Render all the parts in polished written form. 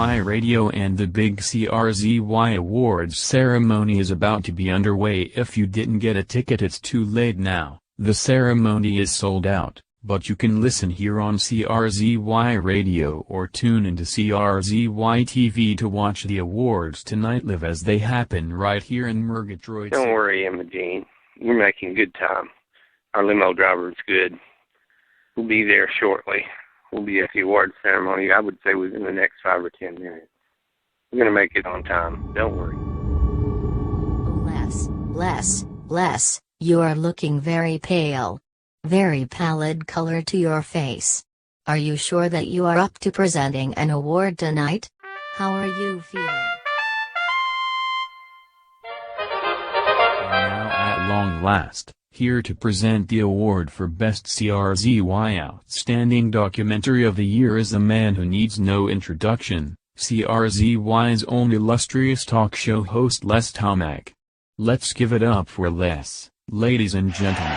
CRZY Radio, and the big CRZY Awards ceremony is about to be underway. If you didn't get a ticket, it's too late now. The ceremony is sold out, but you can listen here on CRZY Radio or tune into CRZY TV to watch the awards tonight live as they happen right here in Murgatroyd. Don't worry, Imogene. We're making good time. Our limo driver is good. We'll be there shortly. We'll be at the award ceremony, I would say, within the next 5 or 10 minutes. We're going to make it on time. Don't worry. Les, you are looking very pale. Very pallid color to your face. Are you sure that you are up to presenting an award tonight? How are you feeling? And now at long last, here to present the award for Best CRZY Outstanding Documentary of the Year is a man who needs no introduction, CRZY's own illustrious talk show host Les Tomac. Let's give it up for Les, ladies and gentlemen.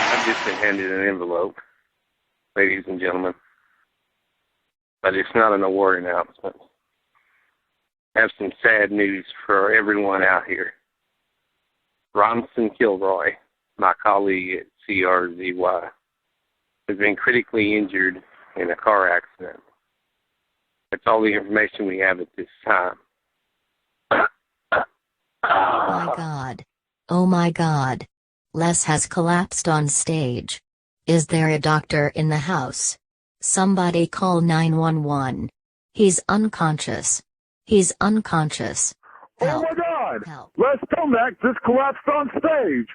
I've just been handed an envelope, ladies and gentlemen. But it's not an award announcement. I have some sad news for everyone out here. Ronson Kilroy, my colleague at CRZY, has been critically injured in a car accident. That's all the information we have at this time. Oh my God. Les has collapsed on stage. Is there a doctor in the house? Somebody call 911. He's unconscious. Help. Oh my God! Help. Les Tomac just collapsed on stage.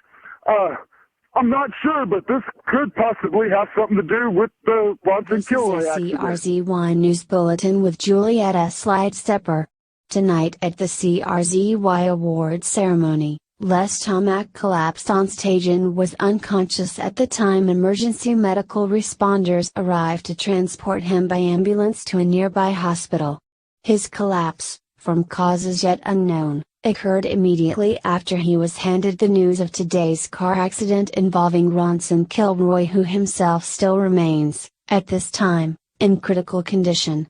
I'm not sure, but this could possibly have something to do with the Ronson Kilroy accident. CRZY News Bulletin with Julietta Slidestepper. Tonight at the CRZY Awards ceremony, Les Tomac collapsed on stage and was unconscious at the time emergency medical responders arrived to transport him by ambulance to a nearby hospital. His collapse, from causes yet unknown, occurred immediately after he was handed the news of today's car accident involving Ronson Kilroy, who himself still remains, at this time, in critical condition.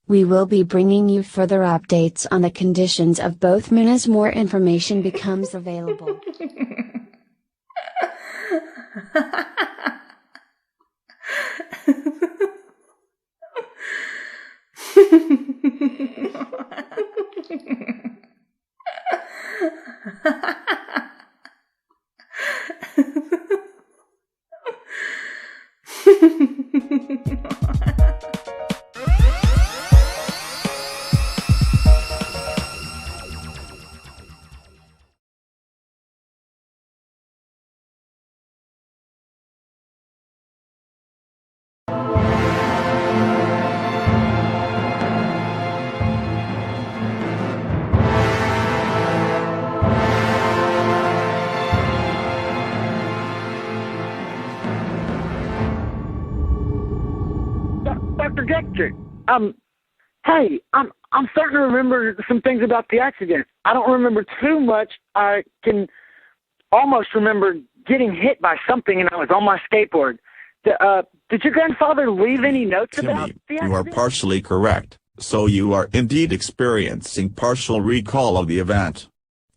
We will be bringing you further updates on the conditions of both men as more information becomes available. Dr. Dexter, hey, I'm starting to remember some things about the accident. I don't remember too much. I can almost remember getting hit by something, and I was on my skateboard. Did your grandfather leave any notes about the accident? You are partially correct, so you are indeed experiencing partial recall of the event.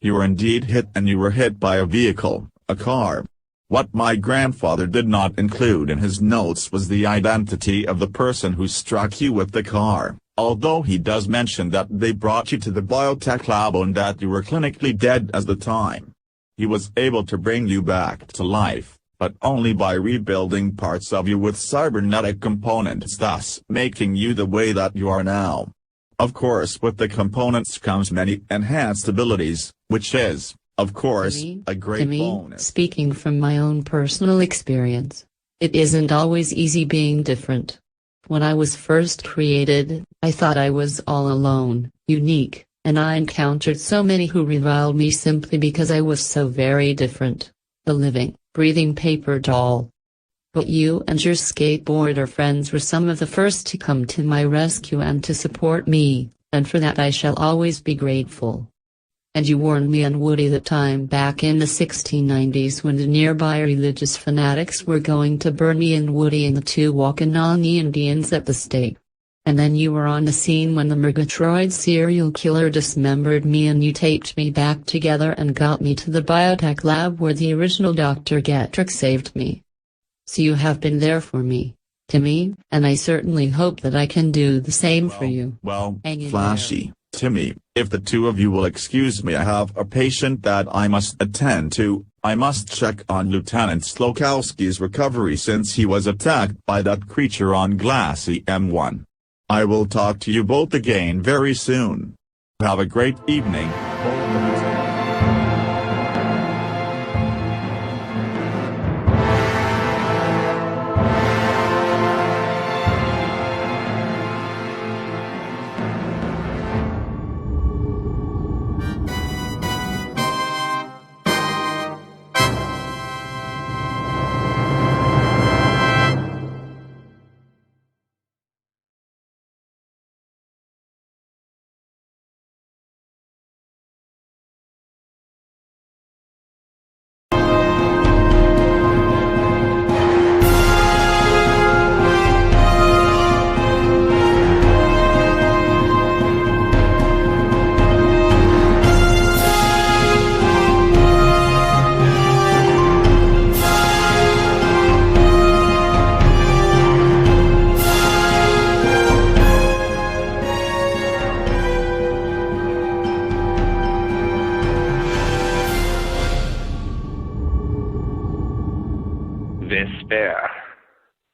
You were indeed hit, and you were hit by a vehicle, a car. What my grandfather did not include in his notes was the identity of the person who struck you with the car, although he does mention that they brought you to the biotech lab and that you were clinically dead at the time. He was able to bring you back to life, but only by rebuilding parts of you with cybernetic components, thus making you the way that you are now. Of course, with the components comes many enhanced abilities, which is, of course, a great bonus. Speaking from my own personal experience, it isn't always easy being different. When I was first created, I thought I was all alone, unique, and I encountered so many who reviled me simply because I was so very different. The living, breathing paper doll. But you and your skateboarder friends were some of the first to come to my rescue and to support me, and for that I shall always be grateful. And you warned me and Woody that time back in the 1690s when the nearby religious fanatics were going to burn me and Woody and the two Wakanani Indians at the stake. And then you were on the scene when the Murgatroyd serial killer dismembered me and you taped me back together and got me to the biotech lab where the original Dr. Getrick saved me. So you have been there for me, Timmy, and I certainly hope that I can do the same for you. Well, Hang in Flashy, there. Timmy, if the two of you will excuse me, I have a patient that I must attend to. I must check on Lieutenant Slokowski's recovery since he was attacked by that creature on Glassy M1. I will talk to you both again very soon. Have a great evening.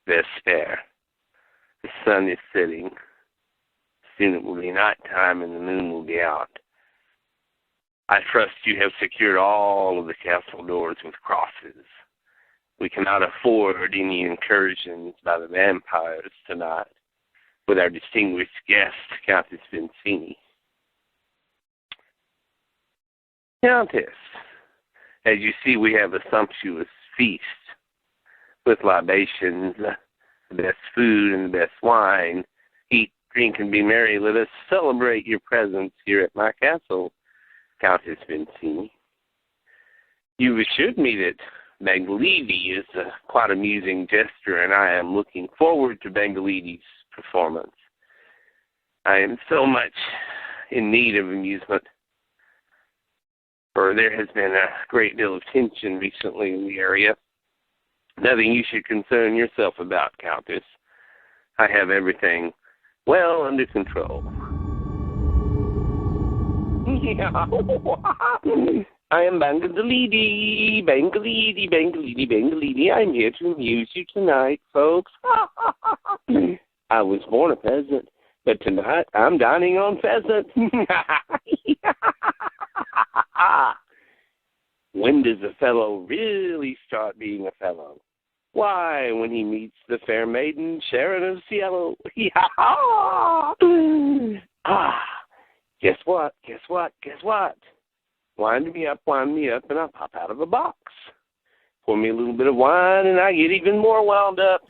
Vesper. The sun is setting. Soon it will be night time and the moon will be out. I trust you have secured all of the castle doors with crosses. We cannot afford any incursions by the vampires tonight with our distinguished guest, Countess Vincini. Countess, as you see, we have a sumptuous feast with libations, the best food and the best wine. Eat, drink, and be merry. Let us celebrate your presence here at my castle, Countess Vincini. You assured me that Bangalidi is a quite amusing jester, and I am looking forward to Bangalidi's performance. I am so much in need of amusement, for there has been a great deal of tension recently in the area. Nothing you should concern yourself about, Countess. I have everything well under control. I am Bangalidi, Bangalidi, Bangalidi, Bangalidi. I'm here to amuse you tonight, folks. I was born a peasant, but tonight I'm dining on pheasant. When does a fellow really start being a fellow? Why, when he meets the fair maiden Sharon of Cielo. Guess what? Guess what? Guess what? Wind me up, and I'll pop out of a box. Pour me a little bit of wine, and I get even more wound up.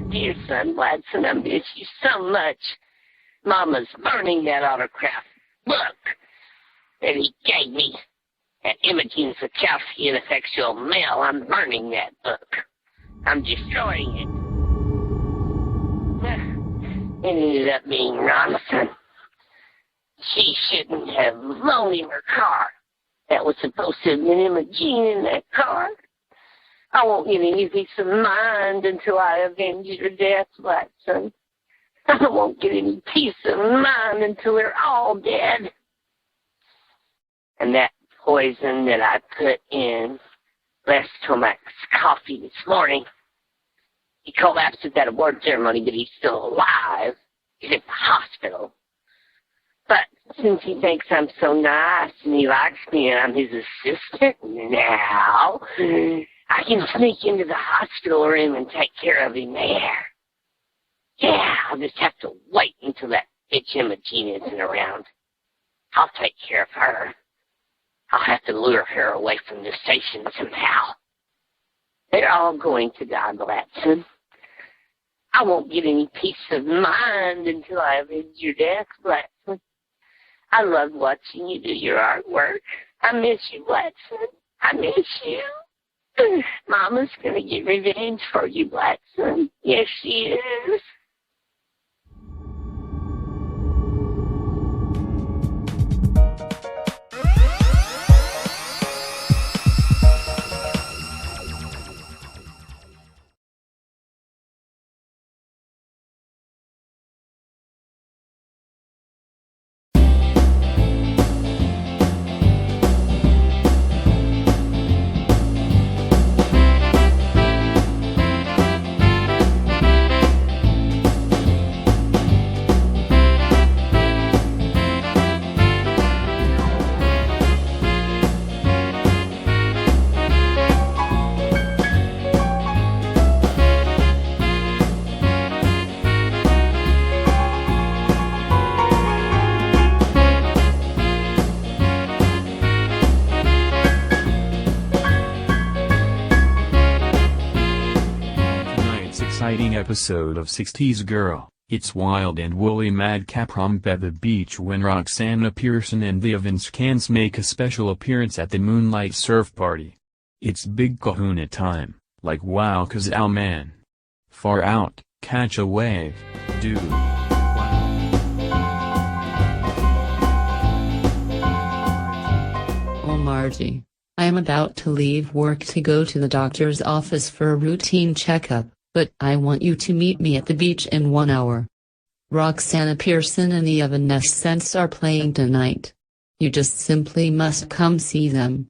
Dear son Watson, I miss you so much. Mama's burning that autograph book that he gave me at Imogen Zakowski in Effectual Mail. I'm burning that book. I'm destroying it. It ended up being Ronson. She shouldn't have loaned him her car. That was supposed to have been Imogen in that car. I won't get any peace of mind until I avenge your death, Watson. I won't get any peace of mind until they're all dead. And that poison that I put in Les Tomac's coffee this morning, he collapsed at that award ceremony, but he's still alive. He's at the hospital. But since he thinks I'm so nice and he likes me and I'm his assistant now, I can sneak into the hospital room and take care of him there. Yeah, I'll just have to wait until that bitch Imogene isn't around. I'll take care of her. I'll have to lure her away from the station somehow. They're all going to die, Blatson. I won't get any peace of mind until I avenge your death, Blatson. I love watching you do your artwork. I miss you, Blatson. I miss you. Mama's going to get revenge for you, Blatson. Yes, she is. Exciting episode of 60s Girl. It's wild and woolly madcap romp at the beach when Roxanna Pearson and the Evanskans make a special appearance at the Moonlight Surf Party. It's big kahuna time, like wow Kazal man. Far out, catch a wave, dude. Oh Margie, I am about to leave work to go to the doctor's office for a routine checkup. But I want you to meet me at the beach in 1 hour. Roxanna Pearson and the Evanescence are playing tonight. You just simply must come see them.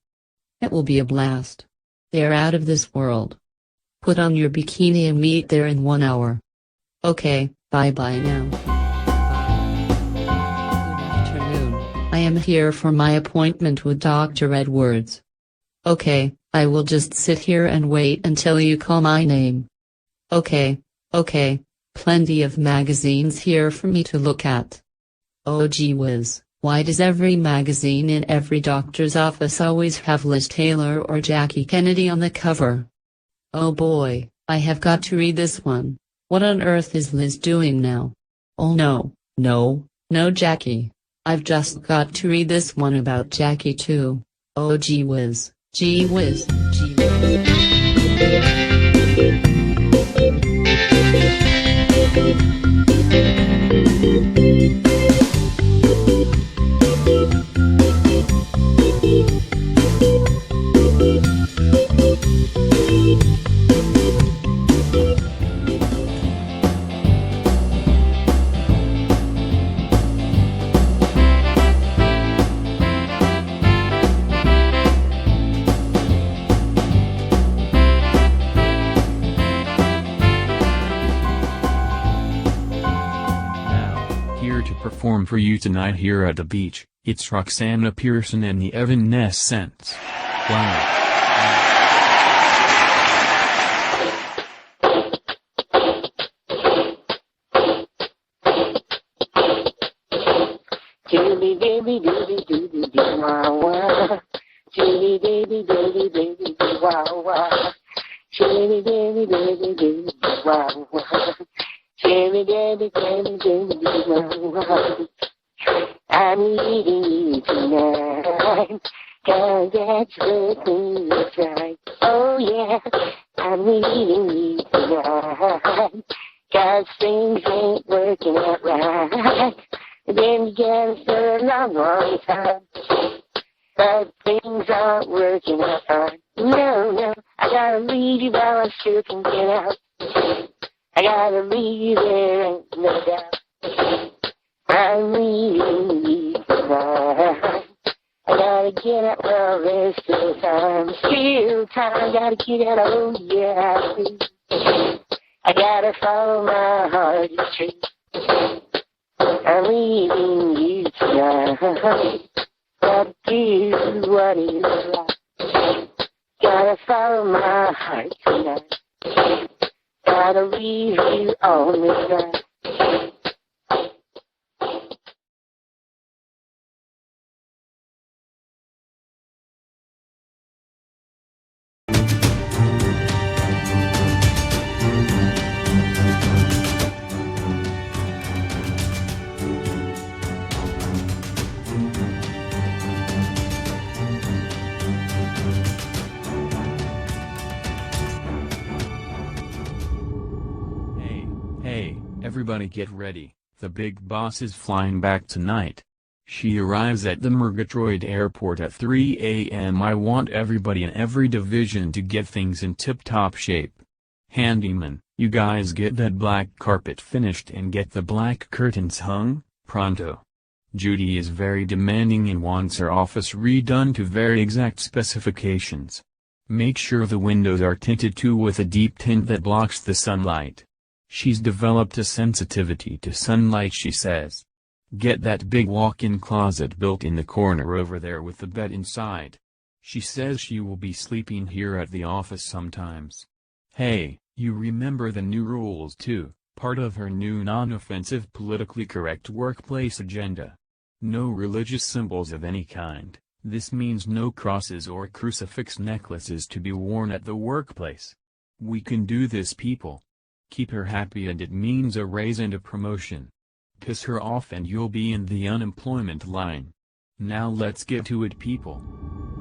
It will be a blast. They're out of this world. Put on your bikini and meet there in 1 hour. Okay, bye-bye now. Good afternoon. I am here for my appointment with Dr. Edwards. Okay, I will just sit here and wait until you call my name. Okay, plenty of magazines here for me to look at. Oh gee whiz, why does every magazine in every doctor's office always have Liz Taylor or Jackie Kennedy on the cover? Oh boy, I have got to read this one. What on earth is Liz doing now? Oh no, Jackie. I've just got to read this one about Jackie too. Oh gee whiz, gee whiz, gee whiz. Perform for you tonight here at the beach, it's Roxanna Pearson and the Evanescence. Wow. Julie baby doody doody doo wah wah. Julie baby doody doody doo wah wah. Julie baby doody doody doo wah wah. Jimmy, Debbie, Jimmy, Jimmy, I'm leaving you tonight, 'cause that's what feels right. Oh yeah, I'm leaving you tonight, 'cause things ain't working out right. Been together for a long, long time, but things aren't working out fine. No, I gotta leave you while I still can get out. I gotta leave there and me down. I really need time. I gotta get out, well, there's still time, gotta get out, oh yeah, I gotta follow my heart, it's true. I'm leaving you tonight. Gotta do what is right. Gotta follow my heart tonight. Gotta leave you on the side. Hey, everybody get ready, the big boss is flying back tonight. She arrives at the Murgatroyd airport at 3 a.m. I want everybody in every division to get things in tip-top shape. Handyman, you guys get that black carpet finished and get the black curtains hung, pronto. Judy is very demanding and wants her office redone to very exact specifications. Make sure the windows are tinted too with a deep tint that blocks the sunlight. She's developed a sensitivity to sunlight, she says. Get that big walk-in closet built in the corner over there with the bed inside. She says she will be sleeping here at the office sometimes. Hey, you remember the new rules too, part of her new non-offensive politically correct workplace agenda. No religious symbols of any kind. This means no crosses or crucifix necklaces to be worn at the workplace. We can do this, people. Keep her happy and it means a raise and a promotion. Piss her off and you'll be in the unemployment line. Now let's get to it, people.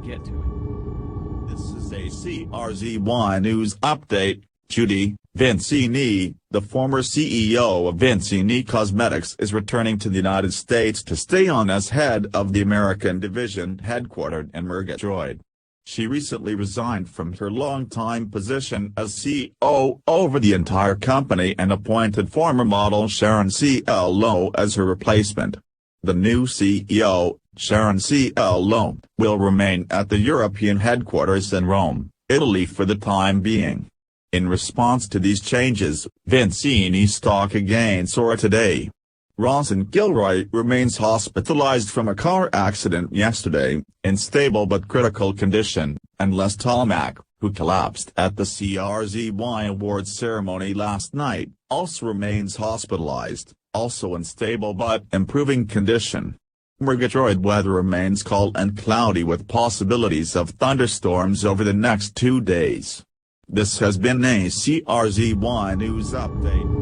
Get to it. This is a CRZY News Update. Judy Vincini, the former CEO of Vincini Cosmetics, is returning to the United States to stay on as head of the American division headquartered in Murgatroyd. She recently resigned from her long-time position as CEO over the entire company and appointed former model Sharon C.L. Lowe as her replacement. The new CEO, Sharon C.L. Lowe, will remain at the European headquarters in Rome, Italy for the time being. In response to these changes, Vincini's stock again soared today. Rawson Gilroy remains hospitalized from a car accident yesterday, in stable but critical condition, and Les Tolmack, who collapsed at the CRZY Awards ceremony last night, also remains hospitalized, also in stable but improving condition. Murgatroyd weather remains cold and cloudy with possibilities of thunderstorms over the next 2 days. This has been a CRZY News Update.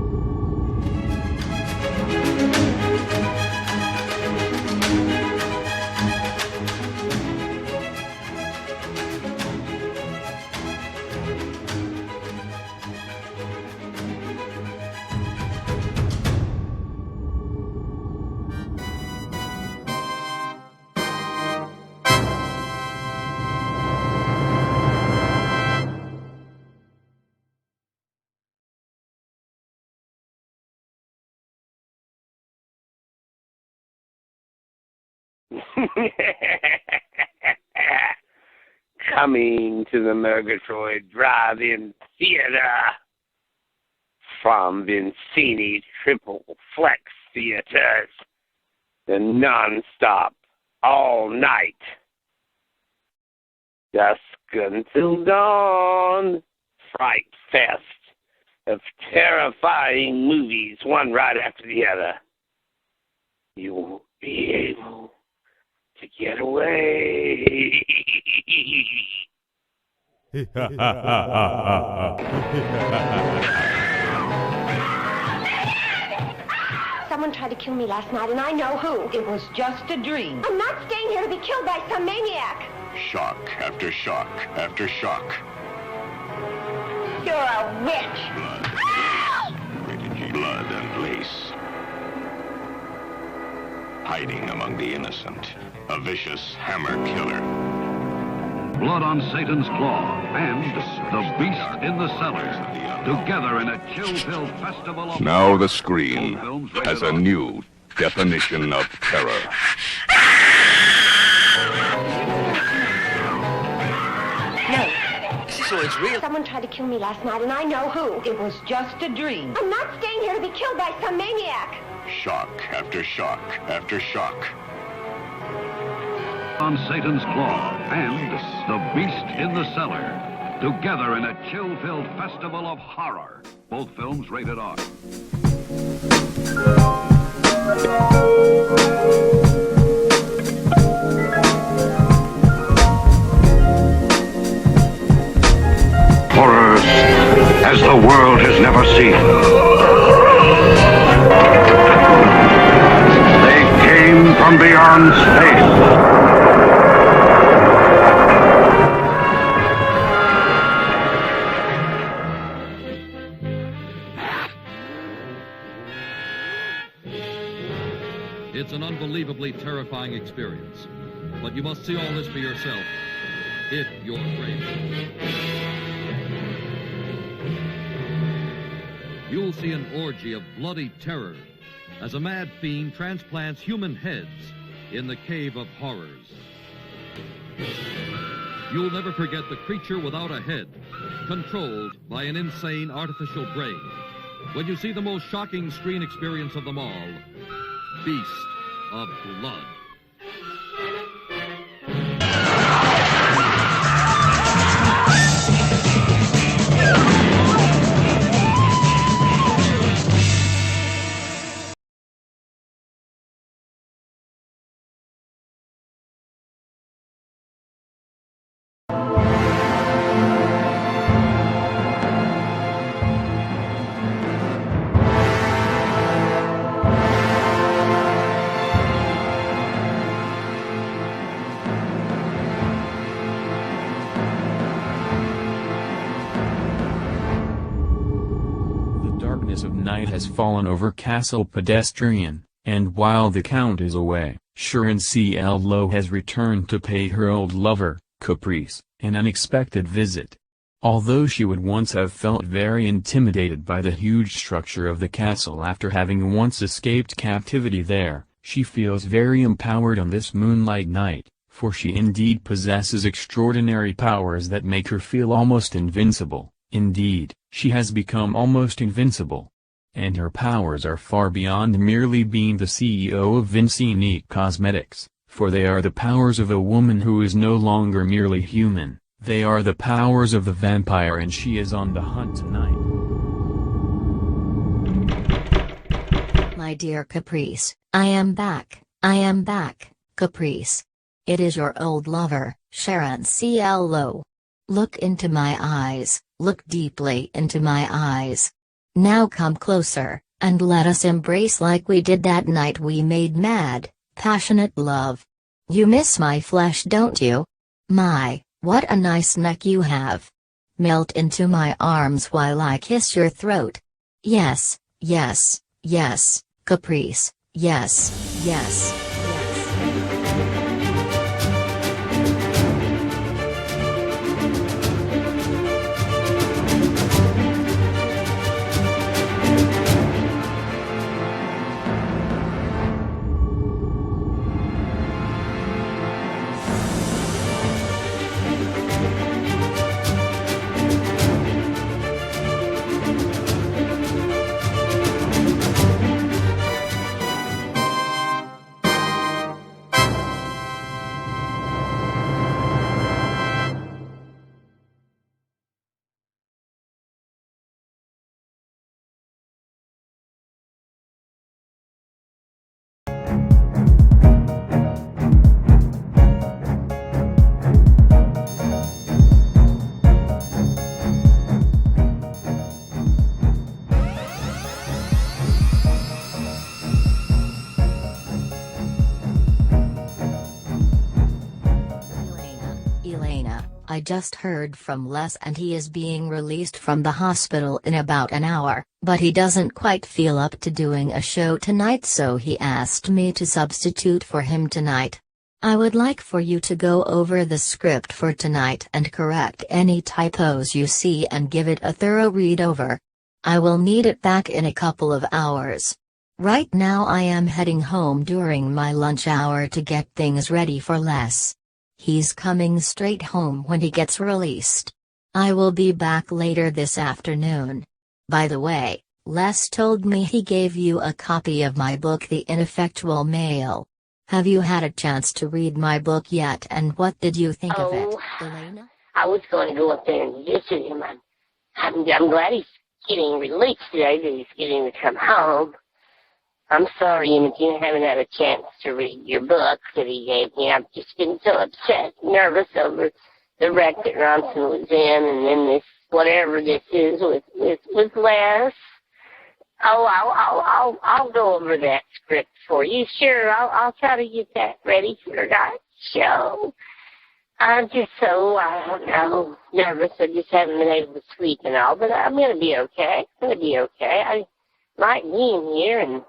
Coming to the Murgatroyd Drive-In Theater from Vincini Triple Flex Theaters, the non-stop, all-night, dusk until dawn, fright fest of terrifying movies, one right after the other. You won't be able to get away. Someone tried to kill me last night, and I know who. It was just a dream. I'm not staying here to be killed by some maniac. Shock after shock after shock. You're a witch. Rated G. Blood and lace. Hiding among the innocent. A vicious hammer killer. Blood on Satan's Claw and The Beast in the Cellar, together in a chill-filled festival of... Now the screen has a new definition of terror. No. So it's real. Someone tried to kill me last night, and I know who. It was just a dream. I'm not staying here to be killed by some maniac. Shock after shock after shock. On Satan's Claw and The Beast in the Cellar, together in a chill-filled festival of horror. Both films rated R. Horrors as the world has never seen. They came from beyond space. It's an unbelievably terrifying experience, but you must see all this for yourself, if you're brave. You'll see an orgy of bloody terror as a mad fiend transplants human heads in the Cave of Horrors. You'll never forget the creature without a head, controlled by an insane artificial brain. When you see the most shocking screen experience of them all, Beast of Blood. Of night has fallen over Castle Pedestrian, and while the Count is away, Sharon C.L. Lowe has returned to pay her old lover, Caprice, an unexpected visit. Although she would once have felt very intimidated by the huge structure of the castle after having once escaped captivity there, she feels very empowered on this moonlight night, for she indeed possesses extraordinary powers that make her feel almost invincible. Indeed, she has become almost invincible. And her powers are far beyond merely being the CEO of Vincinique Cosmetics, for they are the powers of a woman who is no longer merely human, they are the powers of the vampire, and she is on the hunt tonight. My dear Caprice, I am back, Caprice. It is your old lover, Sharon C.L. Lowe. Look into my eyes, look deeply into my eyes. Now come closer, and let us embrace like we did that night we made mad, passionate love. You miss my flesh, don't you? My, what a nice neck you have. Melt into my arms while I kiss your throat. Yes, yes, yes, Caprice, yes, yes. I just heard from Les and he is being released from the hospital in about an hour, but he doesn't quite feel up to doing a show tonight, so he asked me to substitute for him tonight. I would like for you to go over the script for tonight and correct any typos you see and give it a thorough read over. I will need it back in a couple of hours. Right now I am heading home during my lunch hour to get things ready for Les. He's coming straight home when he gets released. I will be back later this afternoon. By the way, Les told me he gave you a copy of my book The Ineffectual Male. Have you had a chance to read my book yet, and what did you think of it, Elena? I was going to go up there and visit him. I'm glad he's getting released today, that he's getting to come home. I'm sorry, Imogen, I haven't had a chance to read your book that he gave me. I've just been so upset, nervous over the wreck that Ronson was in, and then this, whatever this is with Les. Oh, I'll go over that script for you. Sure, I'll try to get that ready for tonight's show. I'm just so, I don't know, nervous. I just haven't been able to sleep and all, but I'm going to be okay. I like being here, and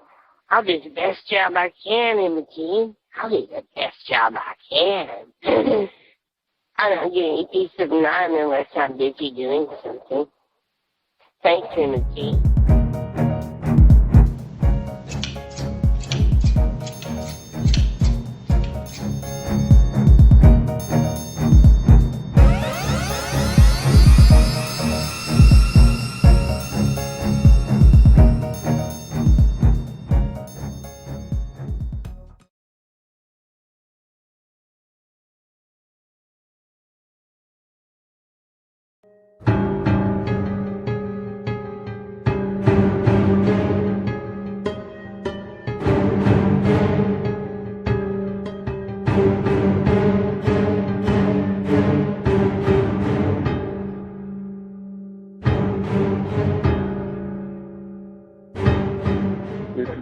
I'll do the best job I can, Imogen. I'll do the best job I can. I don't get any peace of mind unless I'm busy doing something. Thanks, Imogen.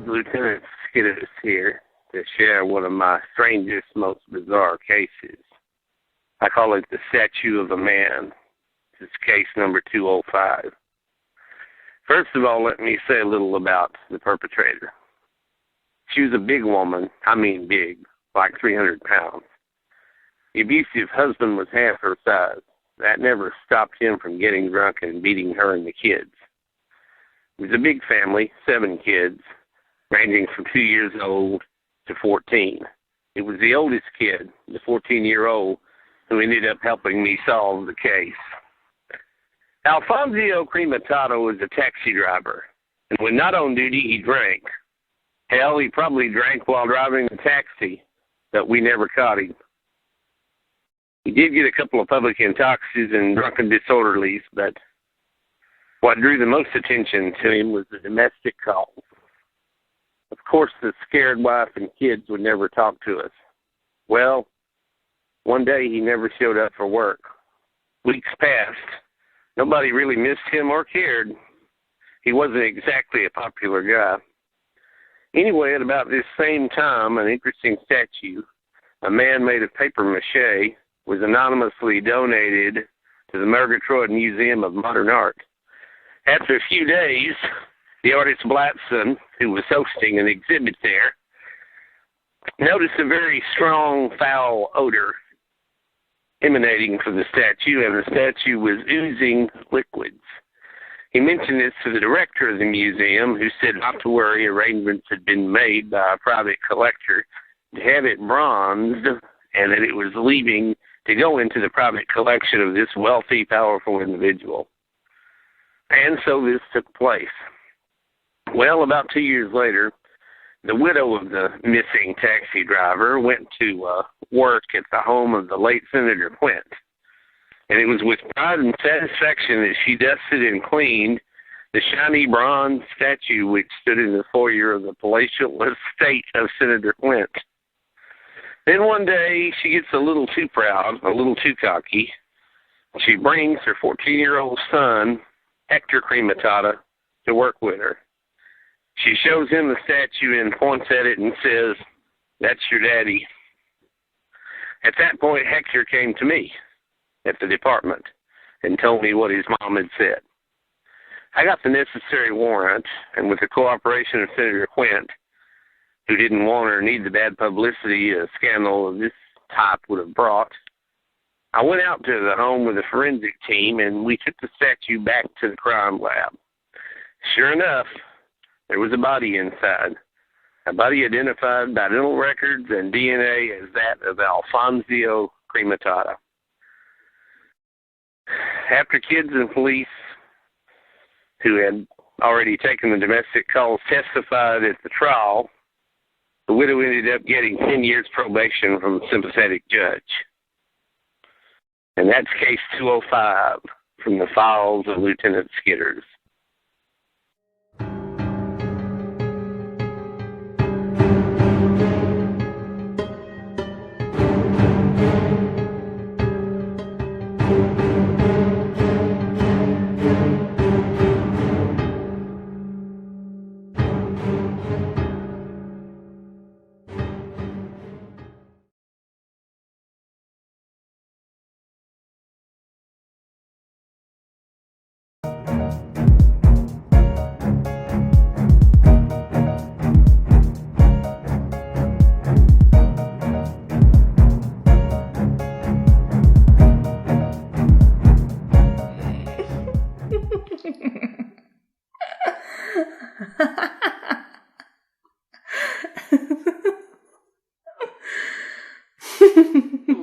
Lieutenant Skiddas here to share one of my strangest, most bizarre cases. I call it the Statue of a Man. This is case number 205. First of all, let me say a little about the perpetrator. She was a big woman, I mean big, like 300 pounds. The abusive husband was half her size. That never stopped him from getting drunk and beating her and the kids. It was a big family, 7 kids, ranging from 2 years old to 14. It was the oldest kid, the 14-year-old, who ended up helping me solve the case. Alfonso Crematato was a taxi driver, and when not on duty, he drank. Hell, he probably drank while driving the taxi, but we never caught him. He did get a couple of public intoxicants and drunken disorderlies, but what drew the most attention to him was the domestic calls. Of course, the scared wife and kids would never talk to us. Well, one day he never showed up for work. Weeks passed. Nobody really missed him or cared. He wasn't exactly a popular guy. Anyway, at about this same time, an interesting statue, a man made of paper mache, was anonymously donated to the Murgatroyd Museum of Modern Art. After a few days, the artist Blatson, who was hosting an exhibit there, noticed a very strong, foul odor emanating from the statue, and the statue was oozing liquids. He mentioned this to the director of the museum, who said not to worry, arrangements had been made by a private collector to have it bronzed, and that it was leaving to go into the private collection of this wealthy, powerful individual. And so this took place. Well, about 2 years later, the widow of the missing taxi driver went to work at the home of the late Senator Quint. And it was with pride and satisfaction that she dusted and cleaned the shiny bronze statue which stood in the foyer of the palatial estate of Senator Quint. Then one day, she gets a little too proud, a little too cocky. She brings her 14-year-old son, Hector Crematato, to work with her. She shows him the statue and points at it and says, "That's your daddy." At that point, Hector came to me at the department and told me what his mom had said. I got the necessary warrant, and with the cooperation of Senator Quint, who didn't want or need the bad publicity a scandal of this type would have brought. I went out to the home with a forensic team, and we took the statue back to the crime lab. Sure enough, there was a body inside. A body identified by dental records and DNA as that of Alfonso Crematoda. After kids and police who had already taken the domestic calls testified at the trial, the widow ended up getting 10 years probation from a sympathetic judge. And that's case 205 from the files of Lieutenant Skidders.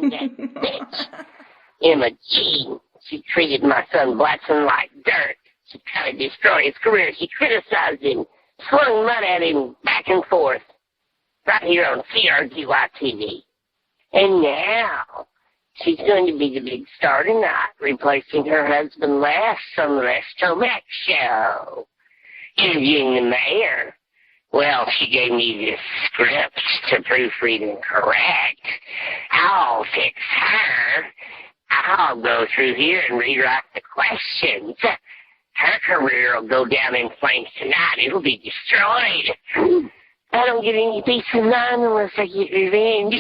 That bitch, Emma Jean, she treated my son Blackson like dirt. She tried to destroy his career. She criticized him, slung mud at him back and forth, right here on CRGY TV. And now, she's going to be the big star tonight, replacing her husband Les on the Les Tomac show. Interviewing the mayor. Well, she gave me this script to proofread and correct. I'll fix her. I'll go through here and rewrite the questions. Her career will go down in flames tonight. It'll be destroyed. I don't get any peace of mind unless I get revenge.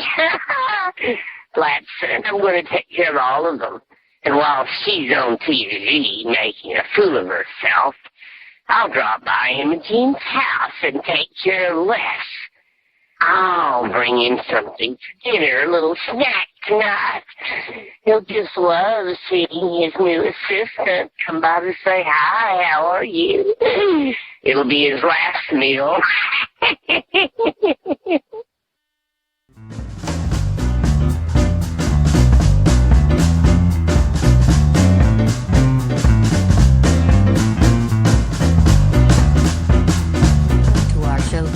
Blackson, I'm going to take care of all of them. And while she's on TV making a fool of herself, I'll drop by Imogene's house and take care of Les. I'll bring him something for dinner, a little snack tonight. He'll just love seeing his new assistant come by to say, hi, how are you? It'll be his last meal.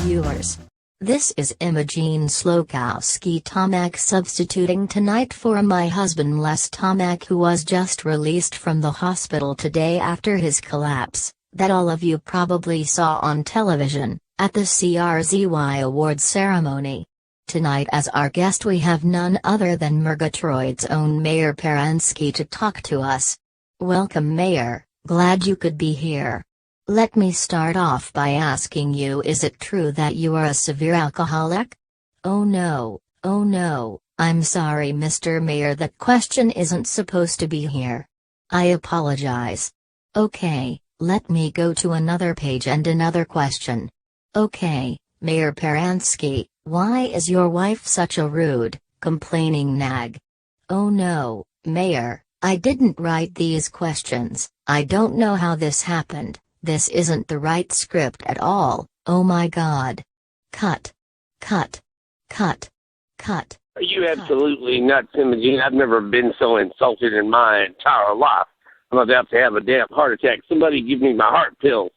Viewers. This is Imogene Slokowski Tomac substituting tonight for my husband Les Tomac, who was just released from the hospital today after his collapse, that all of you probably saw on television, at the CRZY Awards ceremony. Tonight as our guest we have none other than Murgatroyd's own Mayor Paransky to talk to us. Welcome Mayor, glad you could be here. Let me start off by asking you, is it true that you are a severe alcoholic? Oh no, I'm sorry Mr. Mayor, that question isn't supposed to be here. I apologize. Okay, let me go to another page and another question. Okay, Mayor Paransky, why is your wife such a rude, complaining nag? Oh no, Mayor, I didn't write these questions, I don't know how this happened. This isn't the right script at all, oh my god. Cut. Are you absolutely nuts, Imogene? I've never been so insulted in my entire life. I'm about to have a damn heart attack. Somebody give me my heart pills.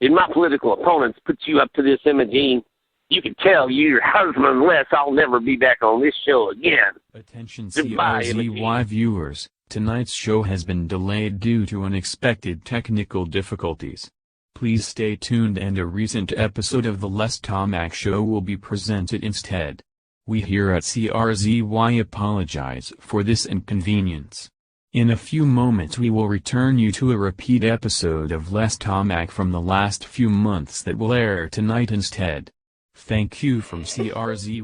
Did my political opponents put you up to this, Imogene? You can tell your husband Les I'll never be back on this show again. Attention Goodbye, CRZY viewers, tonight's show has been delayed due to unexpected technical difficulties. Please stay tuned and a recent episode of the Les Tomac Show will be presented instead. We here at CRZY apologize for this inconvenience. In a few moments we will return you to a repeat episode of Les Tomac from the last few months that will air tonight instead. Thank you from CRZY.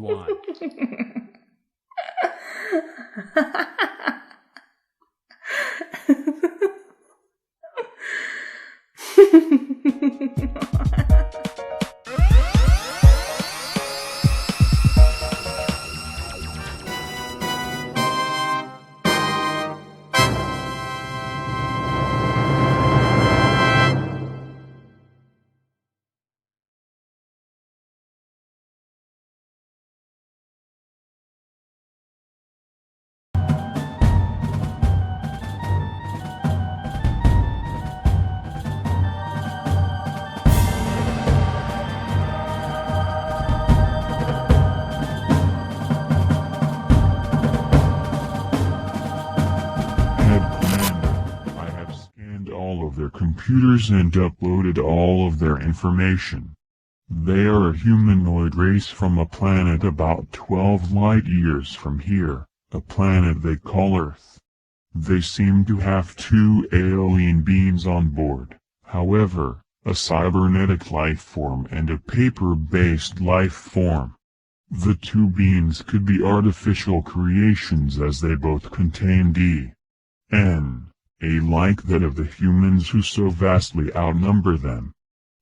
all of their computers and uploaded all of their information. They are a humanoid race from a planet about 12 light years from here, a planet they call Earth. They seem to have 2 alien beings on board, however, a cybernetic life form and a paper-based life form. The 2 beings could be artificial creations as they both contain DNA, like that of the humans who so vastly outnumber them.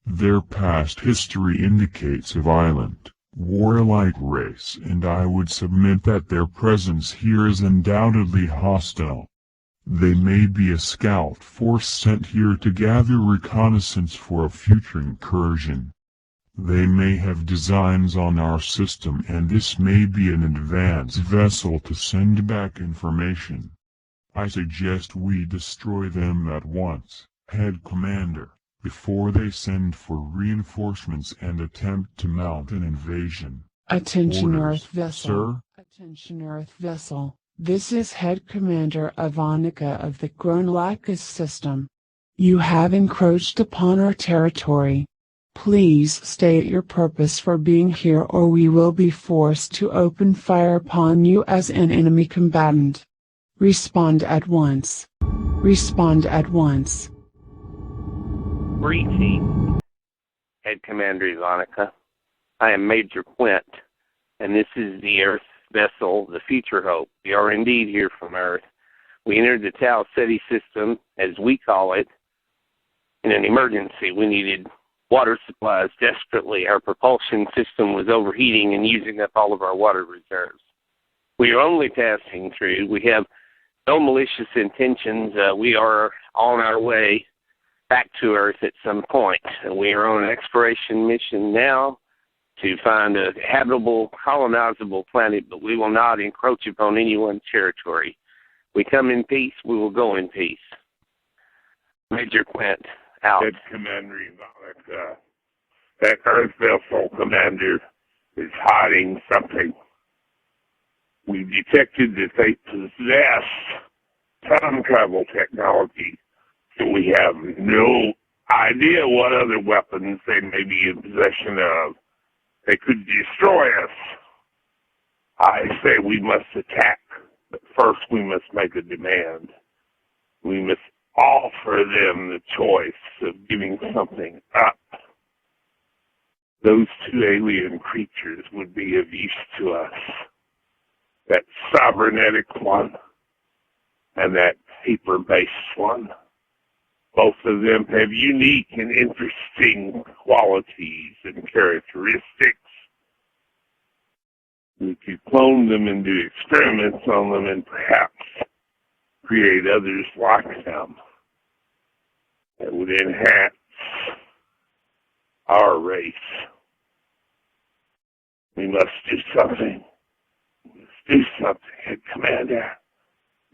Their past history indicates a violent, warlike race, and I would submit that their presence here is undoubtedly hostile. They may be a scout force sent here to gather reconnaissance for a future incursion. They may have designs on our system, and this may be an advance vessel to send back information. I suggest we destroy them at once, Head Commander, before they send for reinforcements and attempt to mount an invasion. Attention Orders, Earth Vessel. Sir? Attention Earth Vessel. This is Head Commander Ivanica of the Gronlacus system. You have encroached upon our territory. Please state your purpose for being here, or we will be forced to open fire upon you as an enemy combatant. Respond at once. Respond at once. Greetings, Head Commander Ivanica. I am Major Quint, and this is the Earth vessel, the Future Hope. We are indeed here from Earth. We entered the Tau Ceti system, as we call it, in an emergency. We needed water supplies desperately. Our propulsion system was overheating and using up all of our water reserves. We are only passing through. We have no malicious intentions. We are on our way back to Earth at some point. We are on an exploration mission now to find a habitable, colonizable planet, but we will not encroach upon anyone's territory. We come in peace, we will go in peace. Major Quint, out. Head Commander Ivanica, that Earth vessel commander is hiding something. We detected that they possess time travel technology, so we have no idea what other weapons they may be in possession of. They could destroy us. I say we must attack, but first we must make a demand. We must offer them the choice of giving something up. Those 2 alien creatures would be of use to us. That cybernetic one and that paper-based one. Both of them have unique and interesting qualities and characteristics. We could clone them and do experiments on them and perhaps create others like them that would enhance our race. We must do something. We must do something, Head Commander.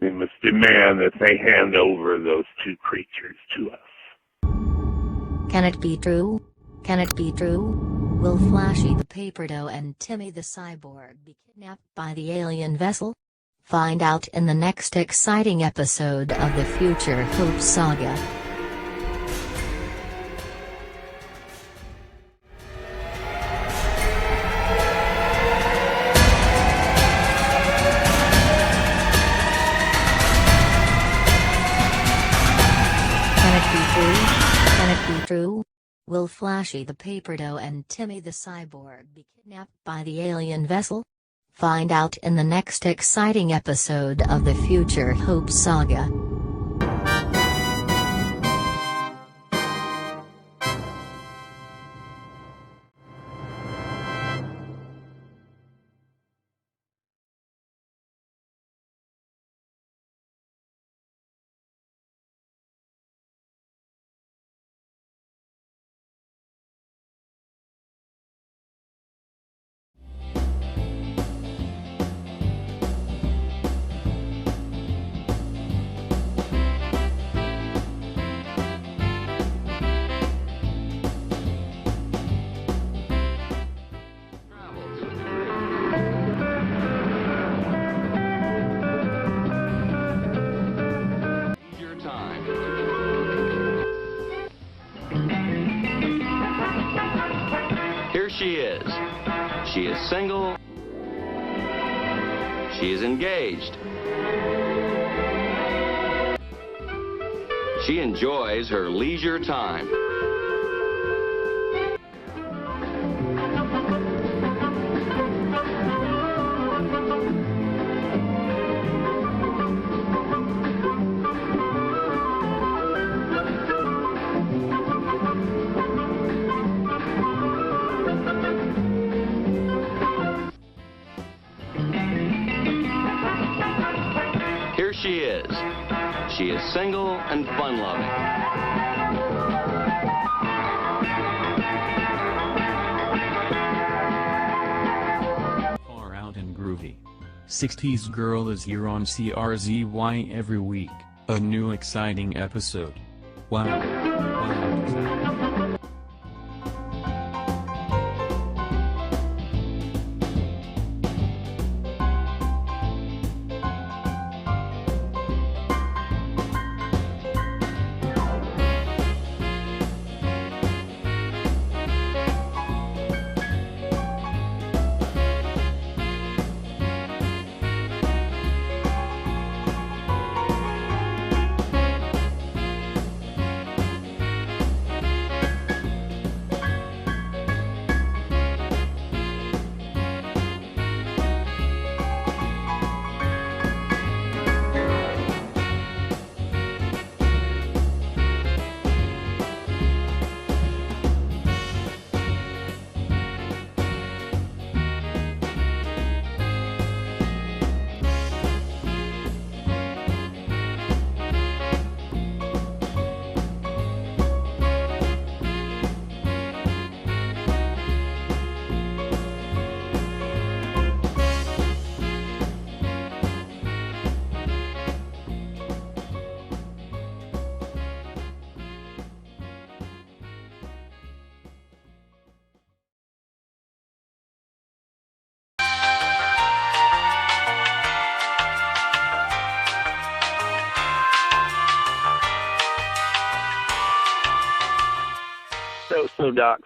We must demand that they hand over those 2 creatures to us. Can it be true? Can it be true? Will Flashy the Paperdo and Timmy the Cyborg be kidnapped by the alien vessel? Find out in the next exciting episode of the Future Hope Saga. True? Will Flashy the Paperdo and Timmy the Cyborg be kidnapped by the alien vessel? Find out in the next exciting episode of the Future Hope Saga. she is. She is single. She is engaged. She enjoys her leisure time. Here she is. She is single and fun-loving. Far out and groovy. 60s Girl is here on CRZY every week, a new exciting episode. Wow. Wow.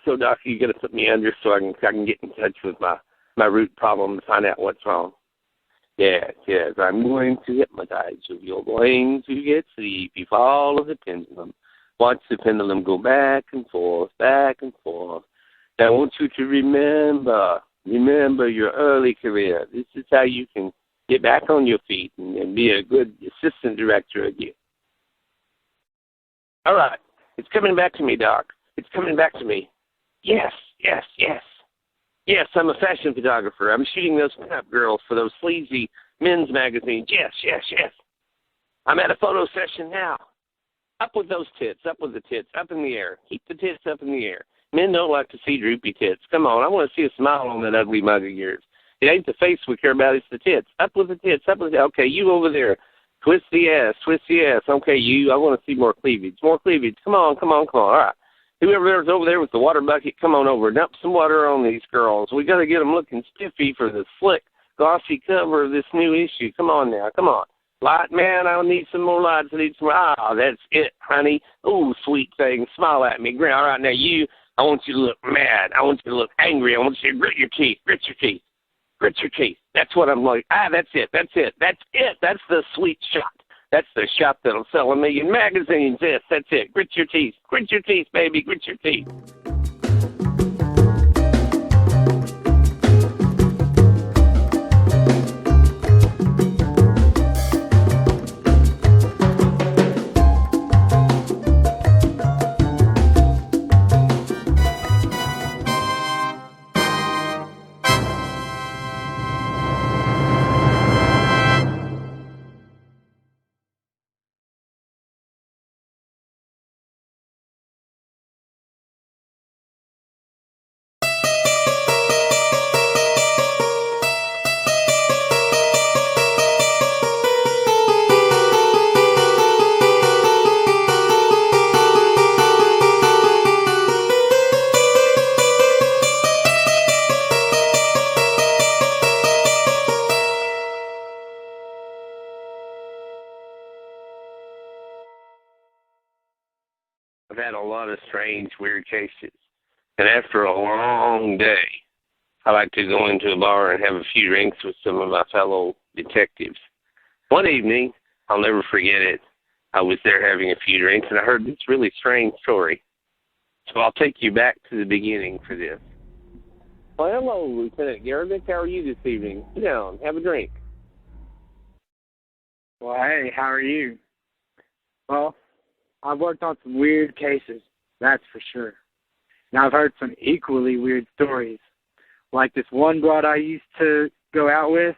So Doc, you got to put me under so I can get in touch with my root problem and find out what's wrong. Yes, I'm going to hypnotize you. You're going to get sleep. You follow the pendulum. Watch the pendulum go back and forth, back and forth. I want you to remember your early career. This is how you can get back on your feet and be a good assistant director again. All right. It's coming back to me, Doc. It's coming back to me. Yes. Yes, I'm a fashion photographer. I'm shooting those pinup girls for those sleazy men's magazines. Yes. I'm at a photo session now. Up with those tits, up with the tits, up in the air. Keep the tits up in the air. Men don't like to see droopy tits. Come on, I want to see a smile on that ugly mug of yours. It ain't the face we care about, it's the tits. Up with the tits, up with the... Okay, you over there. Twist the ass. Okay, you, I want to see more cleavage. Come on. All right. Whoever's over there with the water bucket, come on over. Dump some water on these girls. We got to get them looking spiffy for the slick, glossy cover of this new issue. Come on now. Light, man, I need some more lights. That's it, honey. Ooh, sweet thing. Smile at me. Grin. All right, now you, I want you to look mad. I want you to look angry. I want you to grit your teeth. That's what I'm like. That's it. That's the sweet shot. That's the shot that'll sell 1 million magazines. Yes, that's it. Grit your teeth, baby. Grit your teeth. I've had a lot of strange, weird cases. And after a long day, I like to go into a bar and have a few drinks with some of my fellow detectives. One evening, I'll never forget it, I was there having a few drinks, and I heard this really strange story. So I'll take you back to the beginning for this. Well, hello, Lieutenant Garvin. How are you this evening? Sit down. Have a drink. Well, hey, how are you? Well, I've worked on some weird cases, that's for sure. And I've heard some equally weird stories. Like this one broad I used to go out with,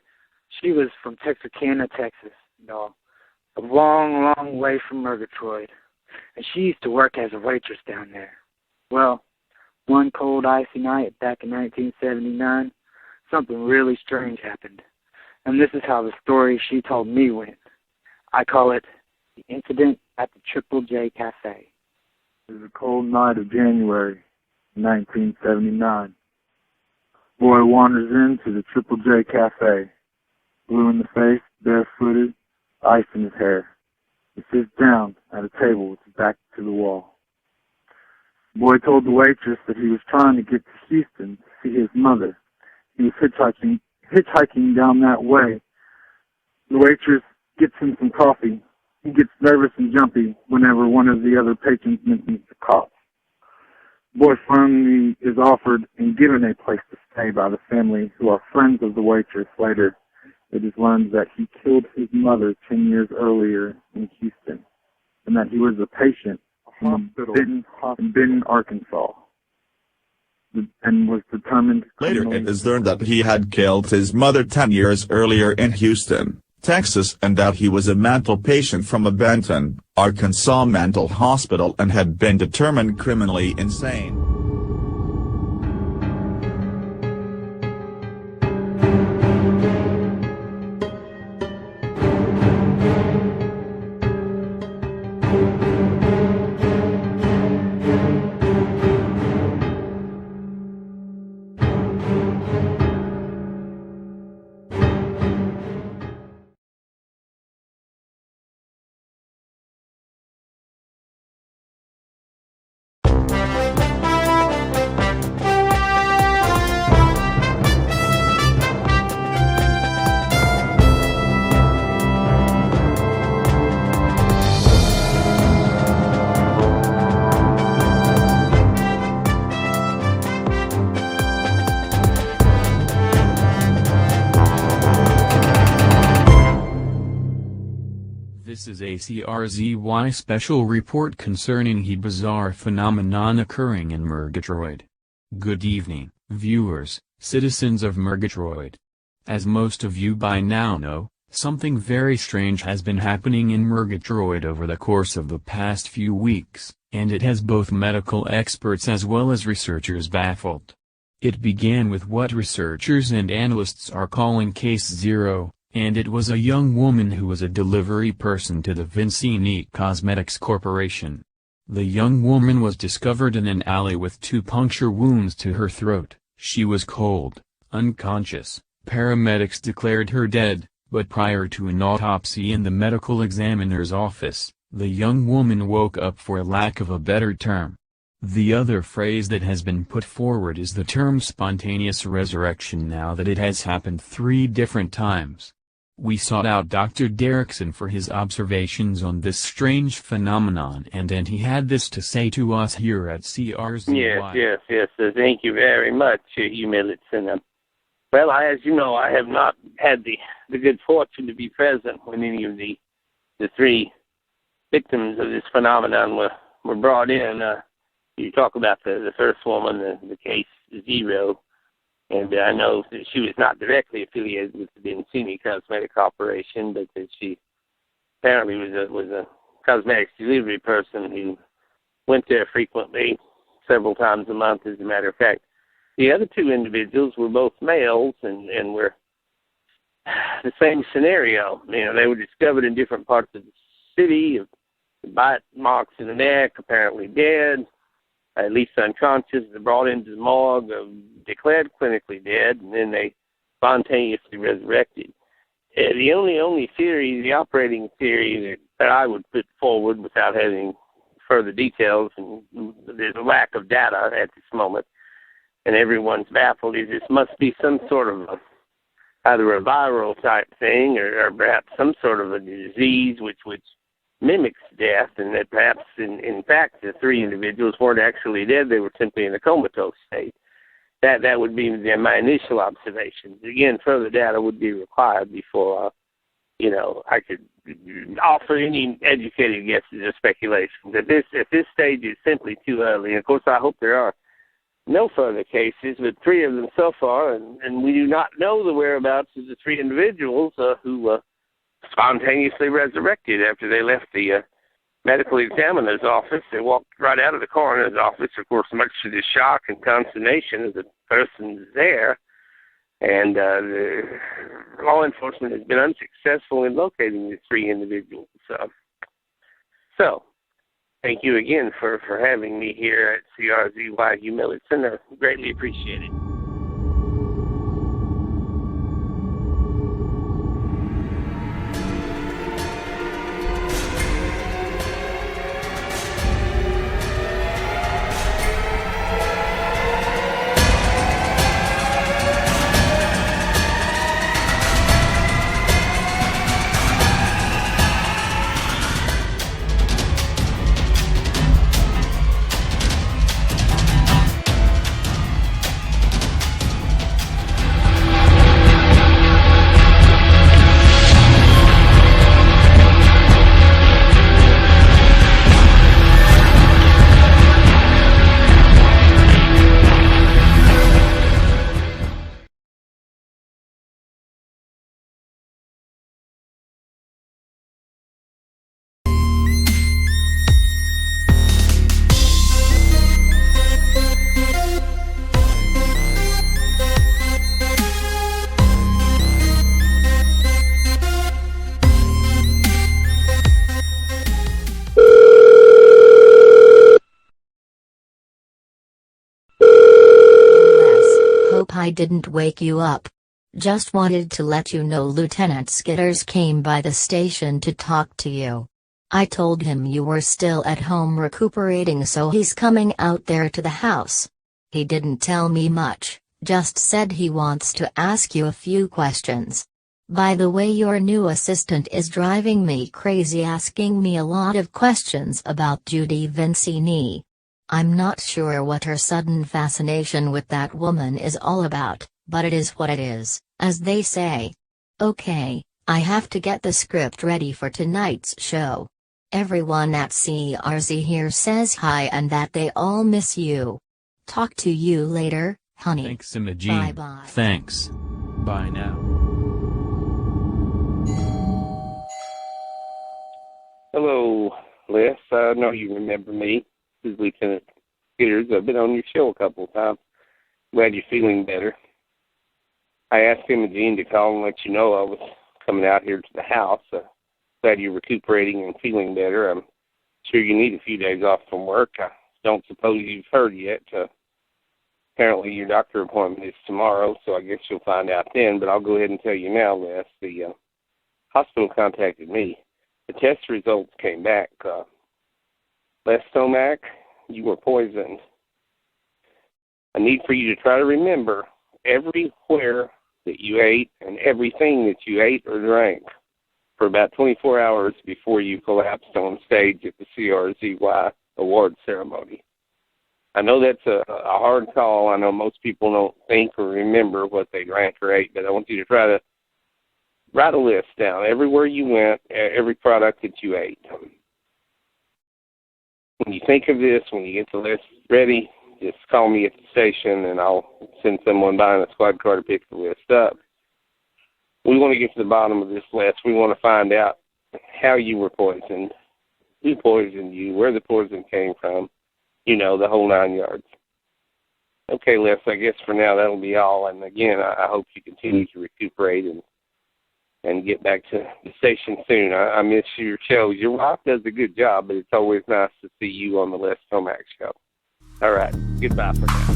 she was from Texarkana, Texas, a long, long way from Murgatroyd. And she used to work as a waitress down there. Well, one cold, icy night back in 1979, something really strange happened. And this is how the story she told me went. I call it the incident at the Triple J Cafe. It was a cold night of January 1979. Boy wanders into the Triple J Cafe, blue in the face, barefooted, ice in his hair. He sits down at a table with his back to the wall. The boy told the waitress that he was trying to get to Houston to see his mother. He was hitchhiking down that way. The waitress gets him some coffee. He gets nervous and jumpy whenever one of the other patrons mentions the cops. The boy finally is offered and given a place to stay by the family who are friends of the waitress. Later, it is learned that he killed his mother 10 years earlier in Houston, and that he was a patient in Benton, Arkansas, and was determined to Later, it is learned that he had killed his mother 10 years earlier in Houston, Texas, and that he was a mental patient from a Benton, Arkansas mental hospital and had been determined criminally insane. This is a CRZY special report concerning a bizarre phenomenon occurring in Murgatroyd. Good evening, viewers, citizens of Murgatroyd. As most of you by now know, something very strange has been happening in Murgatroyd over the course of the past few weeks, and it has both medical experts as well as researchers baffled. It began with what researchers and analysts are calling Case Zero, and it was a young woman who was a delivery person to the Vincini Cosmetics Corporation. The young woman was discovered in an alley with 2 puncture wounds to her throat. She was cold, unconscious. Paramedics declared her dead, but prior to an autopsy in the medical examiner's office, the young woman woke up, for lack of a better term. The other phrase that has been put forward is the term spontaneous resurrection, now that it has happened 3 different times. We sought out Dr. Derrickson for his observations on this strange phenomenon, and he had this to say to us here at CRZY. Yes. Thank you very much, Hugh Millitson. Well, as you know, I have not had the good fortune to be present when any of the 3 victims of this phenomenon were brought in. You talk about the first woman, the Case Zero. And I know that she was not directly affiliated with the Vincini Cosmetic Corporation, but that she apparently was a cosmetics delivery person who went there frequently, several times a month, as a matter of fact. The other 2 individuals were both males and were the same scenario. They were discovered in different parts of the city, bite marks in the neck, apparently dead, at least unconscious. They're brought into the morgue, declared clinically dead, and then they spontaneously resurrected. The only theory, the operating theory that I would put forward without having further details, and there's a lack of data at this moment, and everyone's baffled. This must be some sort of either a viral type thing or perhaps some sort of a disease which mimics death, and that perhaps in fact the 3 individuals weren't actually dead, they were simply in a comatose state. That would be my initial observations. Again, further data would be required before I could offer any educated guesses or speculations. At this stage, it's simply too early. And of course, I hope there are no further cases, but 3 of them so far, and we do not know the whereabouts of the 3 individuals who spontaneously resurrected after they left the medical examiner's office. They walked right out of the coroner's office, of course, much to the shock and consternation of the persons there. And law enforcement has been unsuccessful in locating the 3 individuals. So thank you again for having me here at CRZY Hugh Millitson. I greatly appreciate it. I didn't wake you up. Just wanted to let you know Lieutenant Skitters came by the station to talk to you. I told him you were still at home recuperating, so he's coming out there to the house. He didn't tell me much, just said he wants to ask you a few questions. By the way, your new assistant is driving me crazy, asking me a lot of questions about Judy Vincini. I'm not sure what her sudden fascination with that woman is all about, but it is what it is, as they say. Okay, I have to get the script ready for tonight's show. Everyone at CRZ here says hi and that they all miss you. Talk to you later, honey. Thanks, Imogene. Bye-bye. Thanks. Bye now. Hello, Les. I know you remember me. This is Lieutenant Skitters. I've been on your show a couple of times. Glad you're feeling better. I asked Imogene to call and let you know I was coming out here to the house. Glad you're recuperating and feeling better. I'm sure you need a few days off from work. I don't suppose you've heard yet. Apparently your doctor appointment is tomorrow, so I guess you'll find out then. But I'll go ahead and tell you now, Les. The hospital contacted me. The test results came back. Les Tomac, you were poisoned. I need for you to try to remember everywhere that you ate and everything that you ate or drank for about 24 hours before you collapsed on stage at the CRZY award ceremony. I know that's a hard call. I know most people don't think or remember what they drank or ate, but I want you to try to write a list down everywhere you went, every product that you ate. When you think of this, when you get the list ready, just call me at the station and I'll send someone by in a squad car to pick the list up. We want to get to the bottom of this list. We want to find out how you were poisoned, who poisoned you, where the poison came from, you know, the whole 9 yards. Okay, Les, I guess for now that'll be all. And again, I hope you continue to recuperate and get back to the station soon. I miss your shows. Your wife does a good job, but it's always nice to see you on the Les Tomac show. All right, goodbye for now.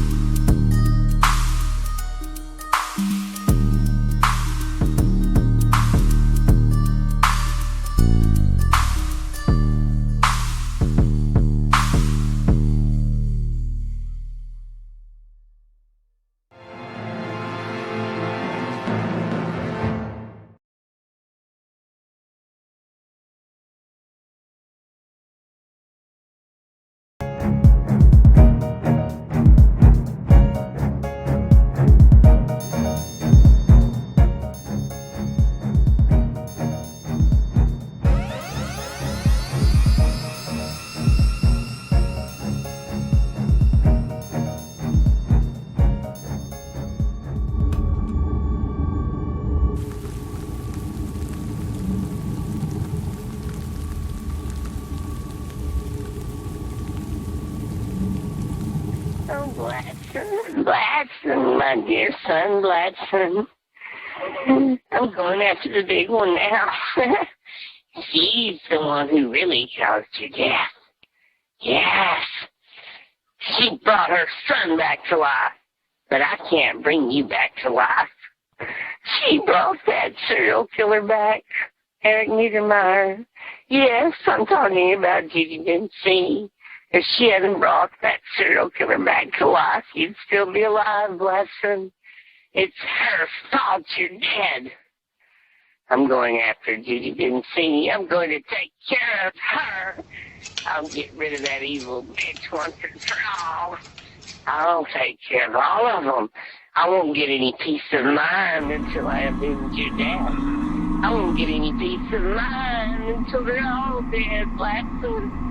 Oh, Blatson, Blatson, my dear son, Blatson. I'm going after the big one now. She's the one who really caused your death. Yes. She brought her son back to life. But I can't bring you back to life. She brought that serial killer back, Eric Niedermeyer. Yes, I'm talking about Judy Dempsey. If she hadn't brought that serial killer back to life, you'd still be alive, Blatson. It's her fault you're dead. I'm going after Judy Dempsey. I'm going to take care of her. I'll get rid of that evil bitch once and for all. I'll take care of all of them. I won't get any peace of mind until I avenge your death. I won't get any peace of mind until they're all dead, Blatson.